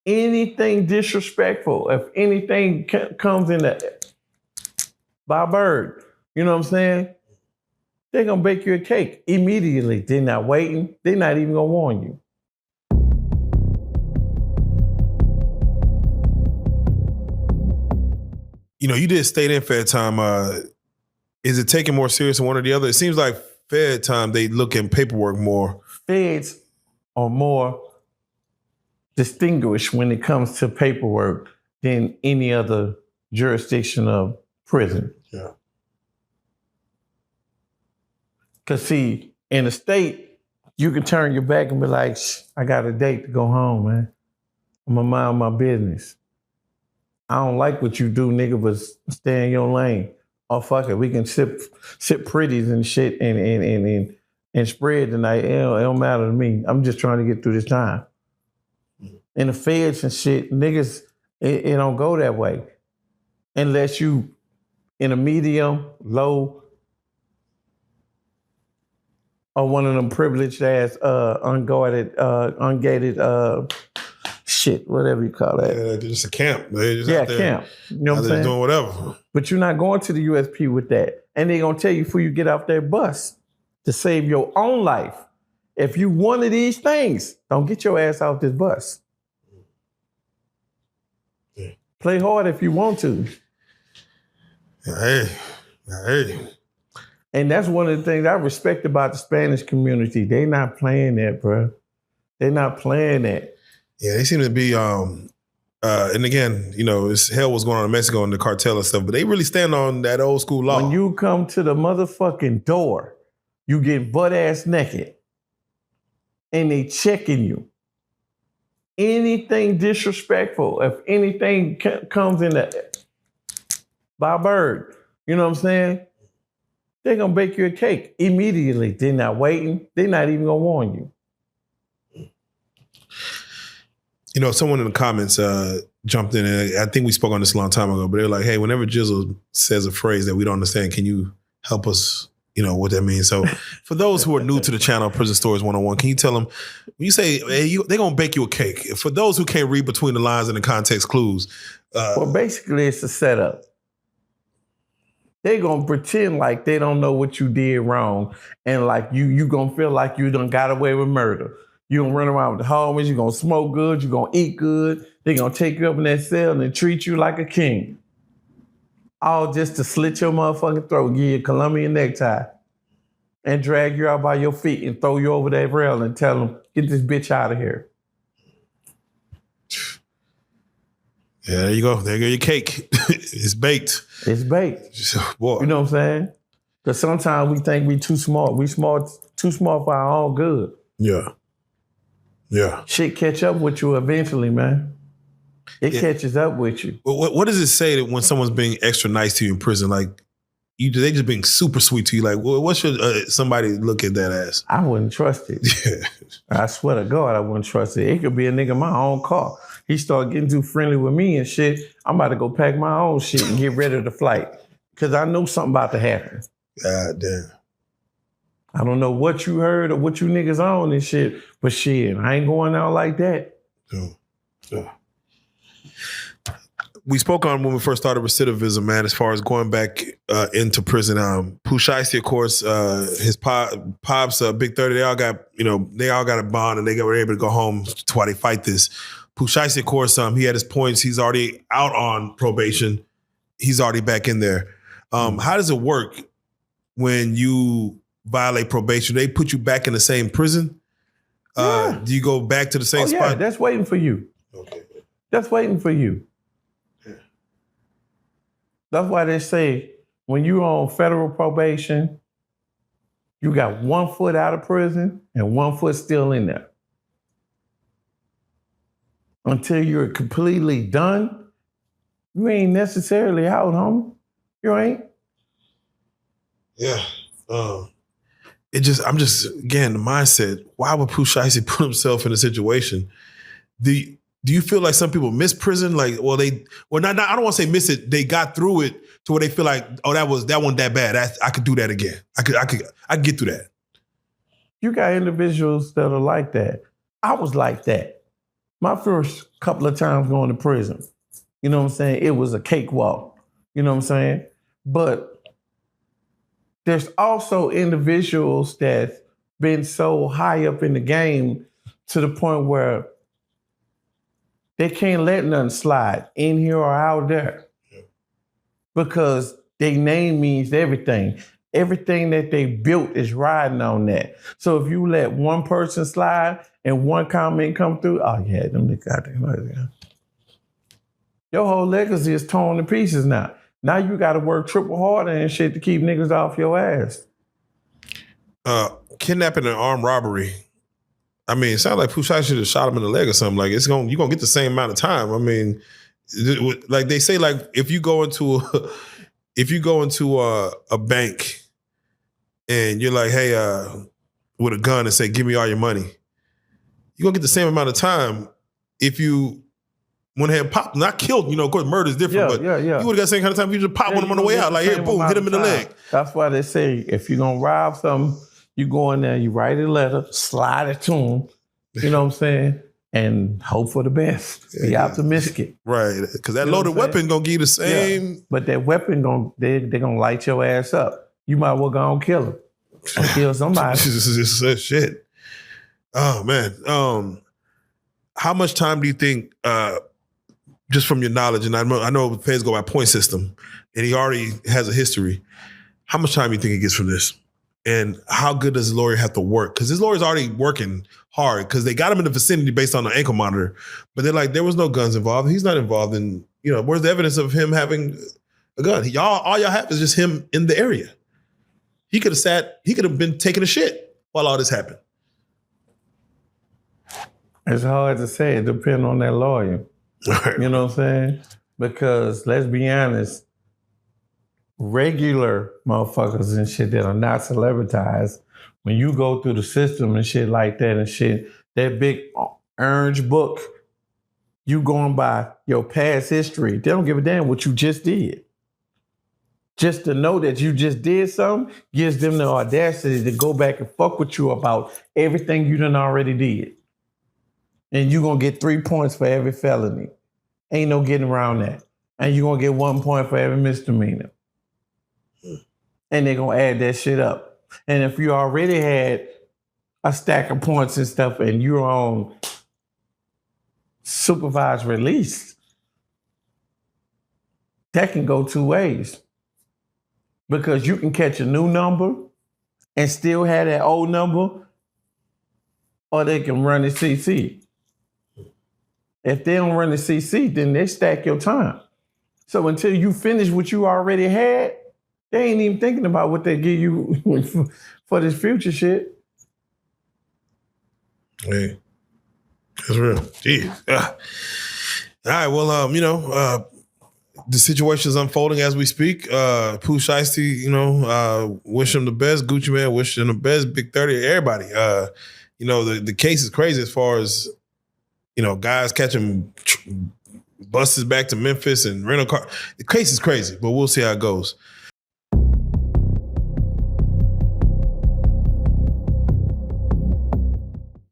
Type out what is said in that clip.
anything disrespectful, if anything comes in by bird, you know what I'm saying? They're gonna bake you a cake immediately. They're not waiting. They're not even gonna warn you. You know, you did state and fed time. Is it taken more serious than one or the other? It seems like fed time, they look at paperwork more. Feds are more distinguished when it comes to paperwork than any other jurisdiction of prison. Yeah. Because see, in the state, you can turn your back and be like, I got a date to go home, man. I'm gonna mind my business. I don't like what you do, nigga, but stay in your lane. Oh, fuck it. We can sip pretties and shit and spread tonight. It don't matter to me. I'm just trying to get through this time. In the feds and shit, niggas, it don't go that way. Unless you in a medium, low, or one of them privileged ass, ungated, shit, whatever you call that. Yeah, just a camp. Camp. You know what I'm saying? Doing whatever. But you're not going to the USP with that. And they're going to tell you before you get off that bus to save your own life. If you one of these things, don't get your ass off this bus. Yeah. Play hard if you want to. Hey. And that's one of the things I respect about the Spanish community. They not playing that, bro. They're not playing that. Yeah, they seem to be, and again, you know, hell was going on in Mexico and the cartel and stuff, but they really stand on that old school law. When you come to the motherfucking door, you get butt ass naked and they checking you. Anything disrespectful, if anything comes in by bird, you know what I'm saying? They're gonna bake you a cake immediately. They're not waiting. They're not even gonna warn you. You know, someone in the comments jumped in, and I think we spoke on this a long time ago, but they're like, hey, whenever Gizzle says a phrase that we don't understand, can you help us, you know, what that means? So for those who are new to the channel, Prison Stories 101, can you tell them, when you say, hey, they're going to bake you a cake, for those who can't read between the lines and the context clues. Well, basically, it's a setup. They're going to pretend like they don't know what you did wrong, and like you going to feel like you done got away with murder. You're going to run around with the homies, you're going to smoke good, you're going to eat good. They're going to take you up in that cell and treat you like a king. All just to slit your motherfucking throat, give you a Colombian necktie, and drag you out by your feet and throw you over that rail and tell them, get this bitch out of here. Yeah, there you go. There you go, your cake. It's baked. It's baked. Boy. You know what I'm saying? Because sometimes we think we too smart. We too smart for our own good. Yeah. Yeah. Shit catch up with you eventually, man. It catches up with you. What does it say that when someone's being extra nice to you in prison? Like, they just being super sweet to you? Like, what should somebody look at that as? I wouldn't trust it. Yeah. I swear to God, I wouldn't trust it. It could be a nigga in my own car. He started getting too friendly with me and shit. I'm about to go pack my own shit and get ready to flight. Because I know something about to happen. God damn. I don't know what you heard or what you niggas on and shit, but shit, I ain't going out like that. Yeah. We spoke on when we first started Recidivism, man, as far as going back into prison. Pooh, Shiesty, of course, his pops, Big 30, they all got a bond and they were able to go home. That's why they fight this. Pooh Shiesty, of course, he had his points. He's already out on probation. He's already back in there. How does it work when you violate probation? They put you back in the same prison? Yeah. Do you go back to the same spot? Yeah, that's waiting for you. Okay. That's waiting for you. Yeah. That's why they say when you're on federal probation, you got 1 foot out of prison and 1 foot still in there. Until you're completely done, you ain't necessarily out, homie. You ain't. Yeah. I'm just again, the mindset, why would Pooh Shiesty put himself in a situation? Do you feel like some people miss prison? Like, I don't want to say miss it. They got through it to where they feel like, oh, that wasn't that bad. I could do that again. I could get through that. You got individuals that are like that. I was like that. My first couple of times going to prison, you know what I'm saying? It was a cakewalk. You know what I'm saying? But there's also individuals that's been so high up in the game to the point where they can't let nothing slide in here or out there because their name means everything. Everything that they built is riding on that. So if you let one person slide and one comment come through, oh yeah, them niggas got them. Your whole legacy is torn to pieces now. Now you got to work triple harder and shit to keep niggas off your ass. Kidnapping and armed robbery. I mean, it sounds like Pooh should have shot him in the leg or something. Like you're gonna get the same amount of time. I mean, like they say, like if you go into a bank and you're like, hey, with a gun and say, give me all your money, you're gonna get the same amount of time if you went ahead and popped, not killed, of course murder is different, but you would have got the same kind of time if you just pop one of them on the way out. Like, here, boom, hit him in the leg. That's why they say if you're gonna rob something, you go in there, you write a letter, slide it to them, you know what I'm saying? And hope for the best. Be optimistic. Right. Because that loaded weapon gonna give you the same. Yeah. But that weapon they're gonna light your ass up. You might well go and kill him. Or kill somebody. Shit. Oh man. How much time do you think, just from your knowledge, and I know feds go by point system, and he already has a history. How much time do you think he gets from this? And how good does his lawyer have to work? Because his lawyer's already working hard because they got him in the vicinity based on the ankle monitor. But they're like, there was no guns involved. He's not involved in, where's the evidence of him having a gun? All y'all have is just him in the area. He could have been taking a shit while all this happened. It's hard to say. It depends on that lawyer. Right. You know what I'm saying? Because let's be honest, regular motherfuckers and shit that are not celebritized, when you go through the system and shit like that and shit, that big orange book, you going by your past history. They don't give a damn what you just did. Just to know that you just did something gives them the audacity to go back and fuck with you about everything you done already did. And you're going to get 3 points for every felony. Ain't no getting around that. And you're going to get 1 point for every misdemeanor. And they're going to add that shit up. And if you already had a stack of points and stuff and you're on supervised release, that can go two ways. Because you can catch a new number and still have that old number, or they can run the CC. If they don't run the CC, then they stack your time. So until you finish what you already had, they ain't even thinking about what they give you for this future shit. Hey, that's real. Jeez. All right, well, the situation is unfolding as we speak. Pooh Shiesty, wish him the best. Gucci Man, wish him the best. Big 30, everybody. The case is crazy as far as, guys catching buses back to Memphis and rental car. The case is crazy, but we'll see how it goes.